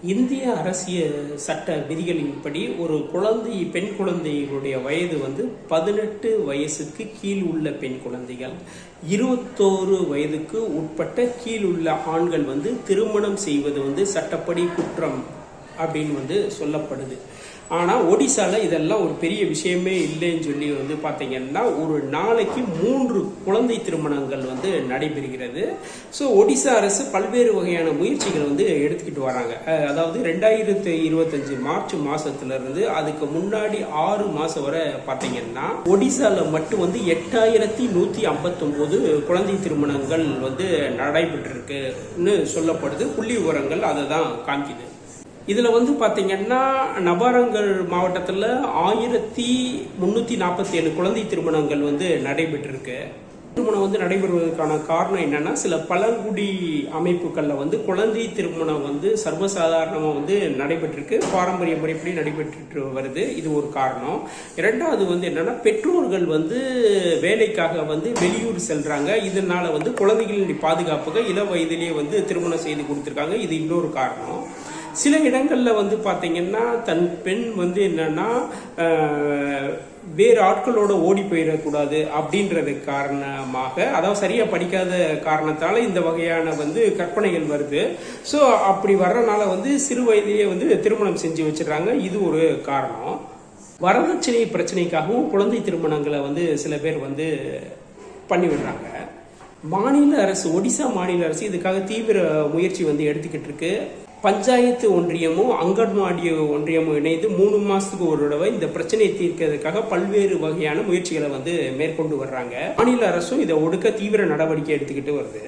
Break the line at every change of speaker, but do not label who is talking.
இந்திய அரசியல் சட்ட விதிகளின்படி ஒரு பெண் குழந்தைகளுடைய வயது 18 வயசுக்கு கீழ் உள்ள பெண் குழந்தைகள், 21 வயதுக்கு உட்பட்ட கீழ் உள்ள ஆண்கள் திருமணம் செய்வது சட்டப்படி குற்றம் அப்படின்னு சொல்லப்படுது. ஆனால் ஒடிசால இதெல்லாம் ஒரு பெரிய விஷயமே இல்லைன்னு சொல்லி பார்த்தீங்கன்னா ஒரு நாளைக்கு 3 குழந்தை திருமணங்கள் நடைபெறுகிறது. ஸோ ஒடிசா அரசு பல்வேறு வகையான முயற்சிகள் எடுத்துக்கிட்டு வராங்க. அதாவது 2025 மார்ச் மாசத்துல இருந்து அதுக்கு முன்னாடி 6 மாசம் வரை பார்த்தீங்கன்னா ஒடிசால மட்டும் 8159 குழந்தை திருமணங்கள் நடைபெற்று இருக்குன்னு சொல்லப்படுது. புள்ளி விவரங்கள் அதை தான் காமிக்குது. இதுல பாத்தீங்கன்னா நபாரங்கல் மாவட்டத்துல 1347 குழந்தை திருமணங்கள் நடைபெற்றிருக்கு. திருமணம் நடைபெறுவதற்கான காரணம் என்னன்னா, சில பழங்குடி அமைப்புகள்ல குழந்தை திருமணம் சர்வசாதாரணமா நடைபெற்றிருக்கு. பாரம்பரிய முறைப்படி நடைபெற்று வருது. இது ஒரு காரணம். இரண்டாவது என்னன்னா, பெற்றோர்கள் வேலைக்காக வெளியூர் செல்றாங்க. இதனால குழந்தைகளின் பாதுகாப்புக்கு இள வயதிலேயே திருமணம் செய்து கொடுத்திருக்காங்க. இது இன்னொரு காரணம். சில இடங்கள்ல பாத்தீங்கன்னா தன் பெண் என்னன்னா வேறு ஆட்களோட ஓடி போயிடக்கூடாது அப்படின்றது காரணமாக, அதாவது சரியா படிக்காத காரணத்தால இந்த வகையான கற்பனைகள் வருது. ஸோ அப்படி வர்றதுனால சிறு வயதிலேயே திருமணம் செஞ்சு வச்சிடறாங்க. இது ஒரு காரணம். வரதட்சணை பிரச்சனைக்காகவும் குழந்தை திருமணங்களை சில பேர் பண்ணி விடுறாங்க. மாநில அரசு, ஒடிசா மாநில அரசு இதுக்காக தீவிர முயற்சி எடுத்துக்கிட்டு இருக்கு. பஞ்சாயத்து ஒன்றியமும் அங்கன்வாடி ஒன்றியமும் இணைந்து 3 மாசத்துக்கு ஒரு தடவை இந்த பிரச்சனையை தீர்க்கிறதுக்காக பல்வேறு வகையான முயற்சிகளை மேற்கொண்டு வர்றாங்க. மாநில அரசும் இதை ஒடுக்க தீவிர நடவடிக்கை எடுத்துக்கிட்டு வருது.